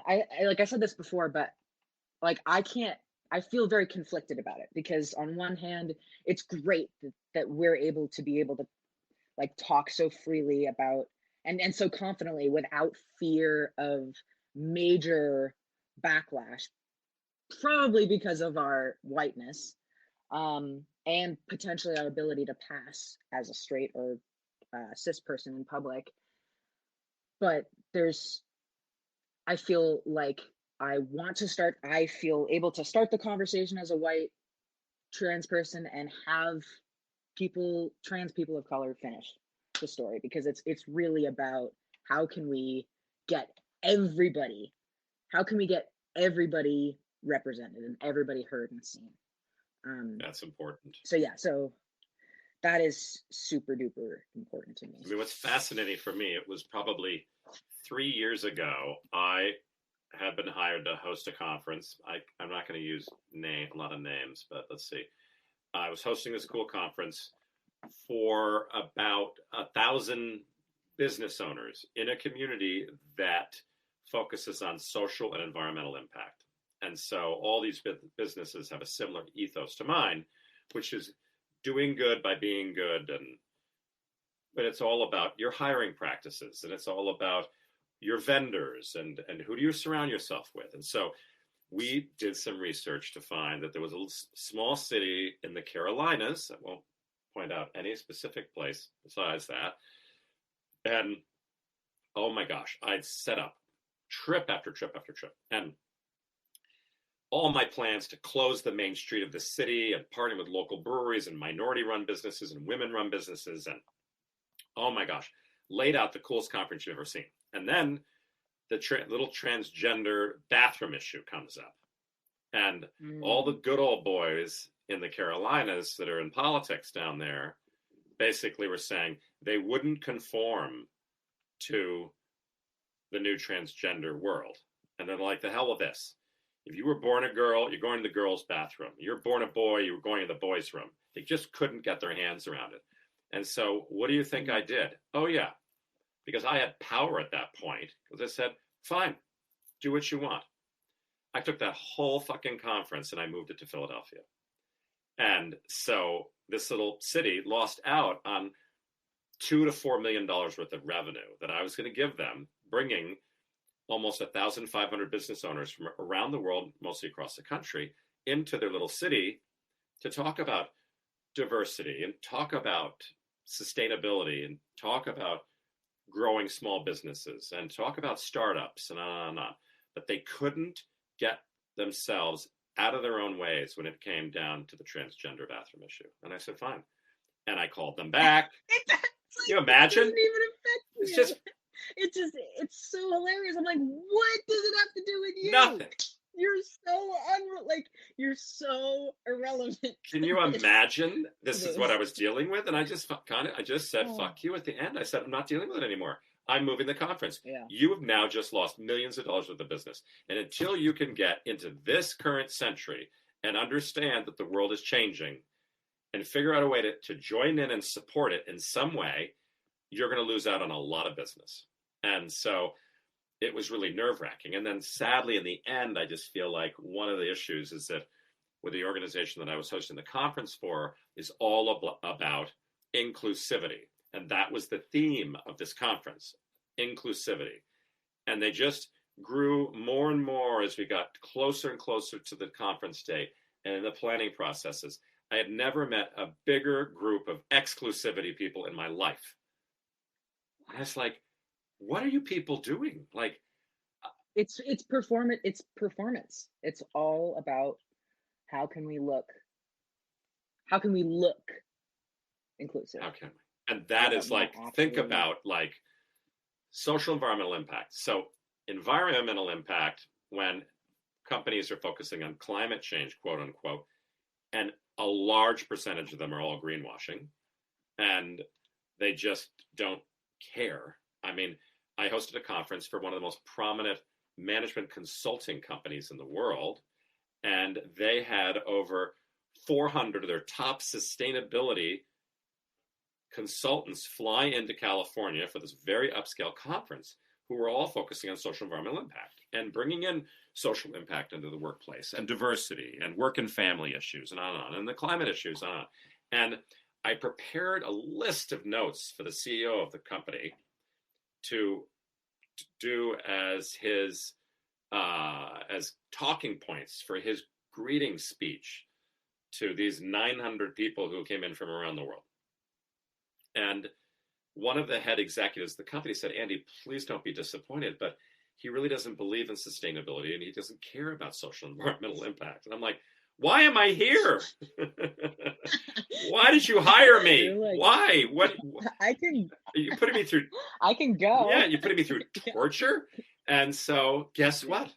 like I said this before, but like I feel very conflicted about it because on one hand, it's great that we're able to like talk so freely about and so confidently without fear of major backlash, probably because of our whiteness, and potentially our ability to pass as a straight or cis person in public. But there's, I feel like I feel able to start the conversation as a white trans person and have trans people of color finish the story because it's really about how can we get everybody, how can we get everybody represented and everybody heard and seen. That's important. So yeah, so that is super duper important to me. I mean, what's fascinating for me, it was probably 3 years ago, I had been hired to host a conference. I'm not going to use a lot of names, but let's see. I was hosting this cool conference for about 1,000 business owners in a community that focuses on social and environmental impact. And so all these businesses have a similar ethos to mine, which is doing good by being good. But it's all about your hiring practices, and it's all about your vendors and who do you surround yourself with. And so we did some research to find that there was a small city in the Carolinas. I won't point out any specific place besides that. And oh my gosh, I'd set up trip after trip after trip. And all my plans to close the main street of the city and partner with local breweries and minority-run businesses and women-run businesses. And oh my gosh, laid out the coolest conference you've ever seen. And then the little transgender bathroom issue comes up. And all the good old boys in the Carolinas that are in politics down there basically were saying they wouldn't conform to the new transgender world. And they're like, the hell with this. If you were born a girl, you're going to the girls' bathroom. You're born a boy, you were going to the boys' room. They just couldn't get their hands around it. And so what do you think I did? Oh, yeah. Because I had power at that point. Because I said, fine, do what you want. I took that whole fucking conference and I moved it to Philadelphia. And so this little city lost out on $2 to $4 million worth of revenue that I was going to give them, bringing almost 1,500 business owners from around the world, mostly across the country, into their little city to talk about diversity and talk about sustainability and talk about growing small businesses and talk about startups and on and on. But they couldn't get themselves out of their own ways when it came down to the transgender bathroom issue. And I said, fine. And I called them back. Can you imagine? It's so hilarious. I'm like, what does it have to do with you? Nothing. You're so irrelevant. Can you imagine? This is what I was dealing with, and I just said, fuck you at the end. I said, I'm not dealing with it anymore. I'm moving the conference. Yeah. You have now just lost millions of dollars worth of business. And until you can get into this current century and understand that the world is changing and figure out a way to join in and support it in some way, you're going to lose out on a lot of business. And so it was really nerve-wracking. And then sadly, in the end, I just feel like one of the issues is that with the organization that I was hosting the conference for is all about inclusivity. And that was the theme of this conference, inclusivity. And they just grew more and more as we got closer and closer to the conference date and in the planning processes. I had never met a bigger group of exclusivity people in my life. And I was like, what are you people doing? Like, it's performance. It's all about how can we look inclusive. How can we? And that is like, think about like social environmental impact. So environmental impact, when companies are focusing on climate change, quote unquote, and a large percentage of them are all greenwashing and they just don't care. I mean, I hosted a conference for one of the most prominent management consulting companies in the world, and they had over 400 of their top sustainability consultants fly into California for this very upscale conference who were all focusing on social environmental impact and bringing in social impact into the workplace and diversity and work and family issues and on, and the climate issues on. And I prepared a list of notes for the CEO of the company to do as his as talking points for his greeting speech to these 900 people who came in from around the world. And one of the head executives of the company said, Andy, please don't be disappointed, but he really doesn't believe in sustainability and he doesn't care about social and environmental impact. And I'm like, why am I here? Why did you hire me? Like, why? What? I can. You putting me through? I can go. Yeah, you're putting me through torture. And so, guess what?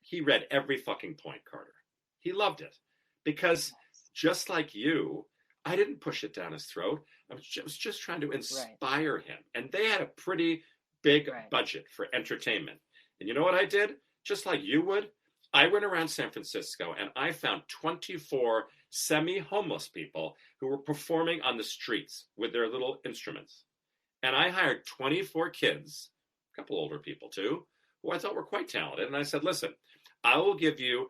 He read every fucking point, Carter. He loved it because just like you, I didn't push it down his throat. I was just trying to inspire him. And they had a pretty big budget for entertainment. And you know what I did? Just like you would, I went around San Francisco and I found 24 semi-homeless people who were performing on the streets with their little instruments. And I hired 24 kids, a couple older people too, who I thought were quite talented. And I said, listen, I will give you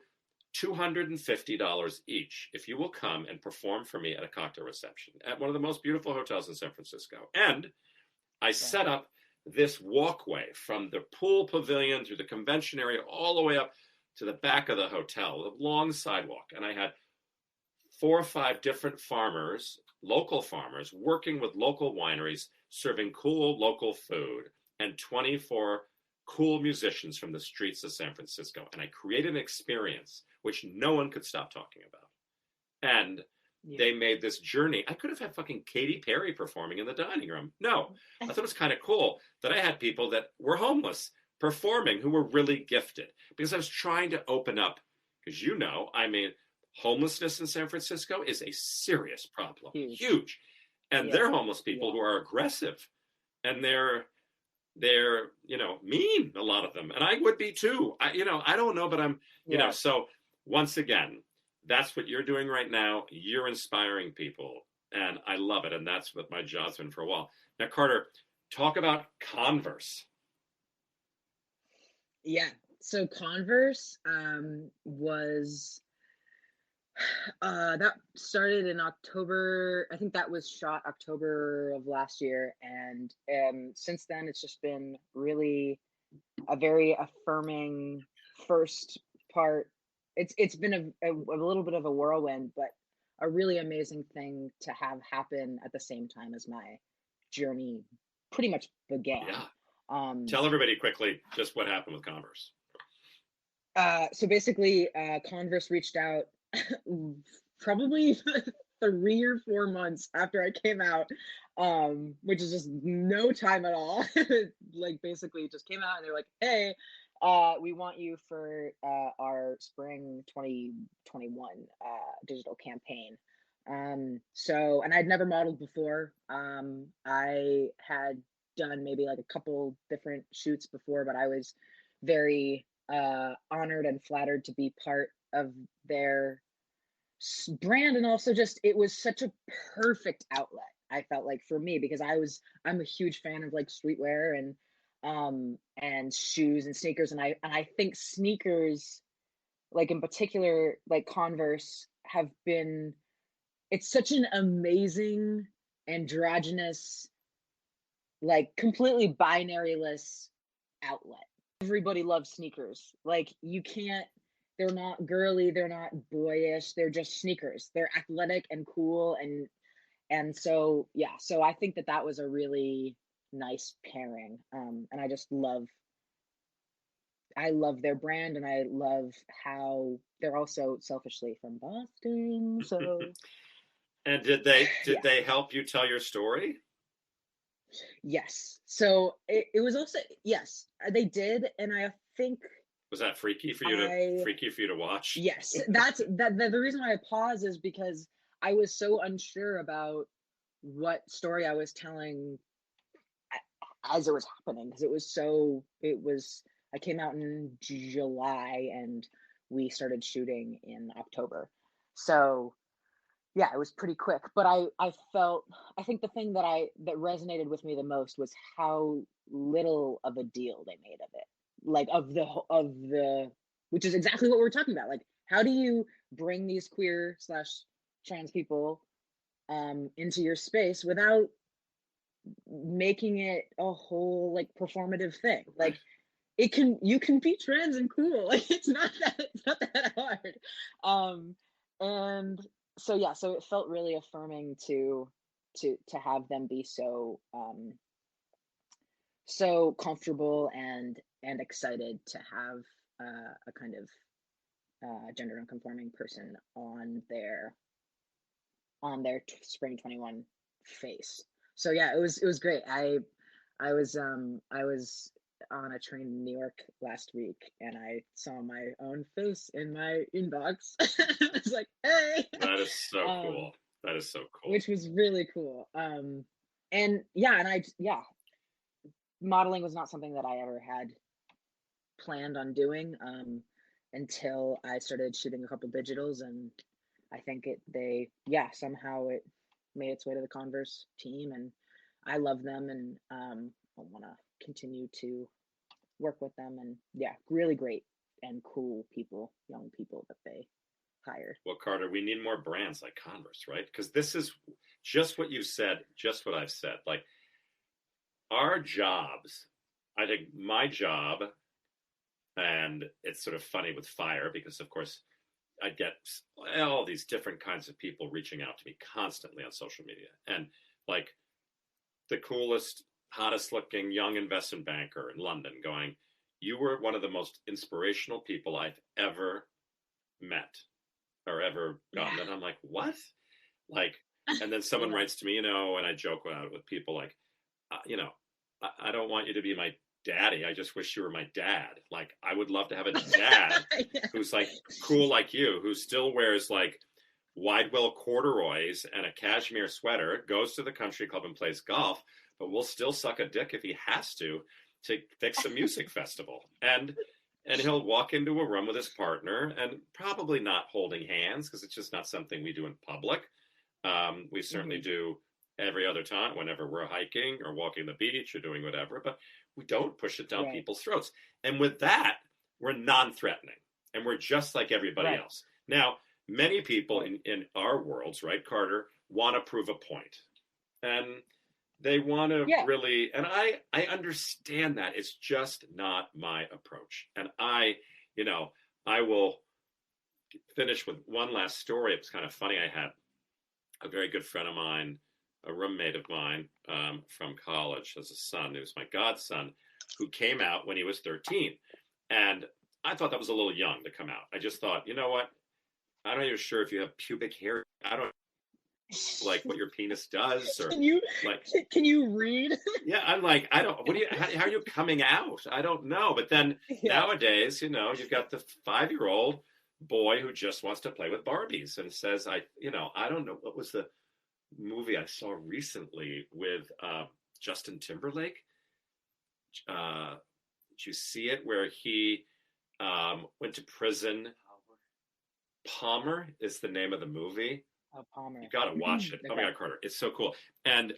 $250 each if you will come and perform for me at a cocktail reception at one of the most beautiful hotels in San Francisco. And I set up this walkway from the pool pavilion through the convention area all the way up to the back of the hotel, a long sidewalk. And I had 4 or 5 different farmers, local farmers, working with local wineries, serving cool local food, and 24 cool musicians from the streets of San Francisco. And I created an experience which no one could stop talking about. And they made this journey. I could have had fucking Katy Perry performing in the dining room. No, I thought it was kind of cool that I had people that were homeless performing who were really gifted, because I was trying to open up, because I mean, homelessness in San Francisco is a serious problem, huge. And they're homeless people who are aggressive and they're mean, a lot of them. And I would be too. I don't know, but I'm, so once again, that's what you're doing right now. You're inspiring people and I love it. And that's what my job's been for a while. Now, Carter, talk about Converse. Yeah. So Converse was that started in October. I think that was shot October of last year. And since then, it's just been really a very affirming first part. It's been a little bit of a whirlwind, but a really amazing thing to have happen at the same time as my journey pretty much began. Yeah. Tell everybody quickly just what happened with Converse. So basically, Converse reached out probably 3 or 4 months after I came out, which is just no time at all. Like basically just came out and they're like, hey, we want you for our spring 2021 digital campaign. So, and I'd never modeled before. I had done maybe like a couple different shoots before, but I was very honored and flattered to be part of their brand. And also just, it was such a perfect outlet, I felt like, for me, because I'm a huge fan of like streetwear and shoes and sneakers. And I think sneakers, like in particular, like Converse, have been, it's such an amazing androgynous, like completely binary-less outlet. Everybody loves sneakers. Like they're not girly, they're not boyish, they're just sneakers. They're athletic and cool, and so yeah, so I think that was a really nice pairing. And I love their brand, and I love how they're also selfishly from Boston. So and did they help you tell your story? Yes. So it was also, yes, they did. And I think, was that freaky for you to watch? Yes. The reason why I pause is because I was so unsure about what story I was telling as it was happening. Because I came out in July and we started shooting in October. So yeah, it was pretty quick, but I felt, I think the thing that resonated with me the most was how little of a deal they made of it. Like of the which is exactly what we're talking about. Like, how do you bring these queer slash trans people into your space without making it a whole like performative thing? Right. Like, you can be trans and cool. Like, it's not that hard. And so yeah, so it felt really affirming to have them be so comfortable and excited to have a kind of gender nonconforming person on their spring 21 face. So yeah, it was great. I was on a train in New York last week and I saw my own face in my inbox. I was like, hey. That is so um cool. That is so cool. which was really cool. And yeah, yeah, modeling was not something that I ever had planned on doing until I started shooting a couple digitals, and I think yeah, somehow it made its way to the Converse team, and I love them, and I want to continue to work with them, and yeah, really great and cool people, young people that they hired. Well, Carter, we need more brands like Converse, right? Because this is just what you said, just what I've said. Like our jobs, I think my job, and it's sort of funny with Fire because, of course, I get all these different kinds of people reaching out to me constantly on social media. And like the coolest, hottest looking young investment banker in London going, you were one of the most inspirational people I've ever met or ever gotten. Yeah. And I'm like, what? Like, and then someone Yeah. writes to me, and I joke about it with people like, I don't want you to be my daddy. I just wish you were my dad. Like, I would love to have a dad Yeah. who's like cool like you, who still wears like Widewell corduroys and a cashmere sweater, goes to the country club and plays golf, but will still suck a dick if he has to fix a music festival. And he'll walk into a room with his partner and probably not holding hands because it's just not something we do in public. We certainly do every other time whenever we're hiking or walking the beach or doing whatever, but we don't push it down Right. people's throats. And with that, we're non-threatening and we're just like everybody Right. else. Now, many people Right. in our worlds, right, Carter, want to prove a point. And they want to Yeah. really, and I understand that. It's just not my approach. And I will finish with one last story. It was kind of funny. I had a very good friend of mine, a roommate of mine from college as a son, who was my godson, who came out when he was 13. And I thought that was a little young to come out. I just thought, you know what? I'm not even sure if you have pubic hair. I don't like what your penis does, or can you read? Yeah, I'm like, I don't. What do you? How are you coming out? I don't know. But then nowadays, you've got the 5-year-old boy who just wants to play with Barbies and says, I don't know what was the movie I saw recently with Justin Timberlake. Did you see it where he went to prison? Palmer is the name of the movie. Oh, Palmer. You got to watch it. Okay. Oh my God, Carter, it's so cool. And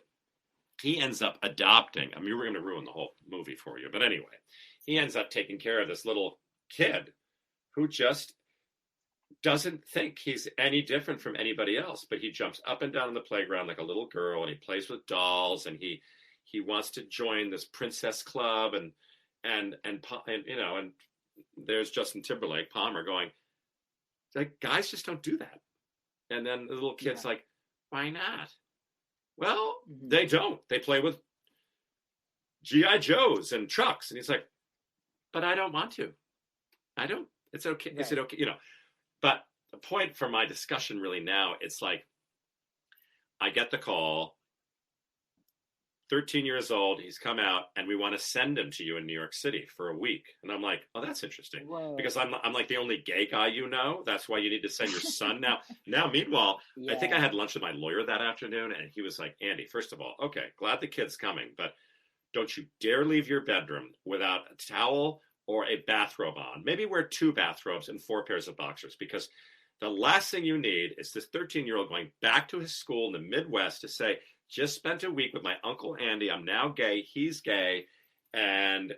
he ends up adopting. I mean, we're going to ruin the whole movie for you, but anyway, he ends up taking care of this little kid who just doesn't think he's any different from anybody else, but he jumps up and down on the playground like a little girl, and he plays with dolls, and he wants to join this princess club, and there's Justin Timberlake, Palmer, going, like, guys just don't do that. And then the little kid's like, why not? Well, they don't. They play with G.I. Joes and trucks. And he's like, but I don't want to. I don't. It's okay. Right. Is it okay? But the point for my discussion really now, it's like, I get the call, 13 years old, he's come out, and we want to send him to you in New York City for a week. And I'm like, oh, that's interesting. Whoa. Because I'm like the only gay guy That's why you need to send your son now. Meanwhile, I think I had lunch with my lawyer that afternoon, and he was like, Andy, first of all, okay, glad the kid's coming, but don't you dare leave your bedroom without a towel or a bathrobe on. Maybe wear 2 bathrobes and 4 pairs of boxers, because The last thing you need is this 13-year-old going back to his school in the Midwest to say, just spent a week with my Uncle Andy. I'm now gay. He's gay. And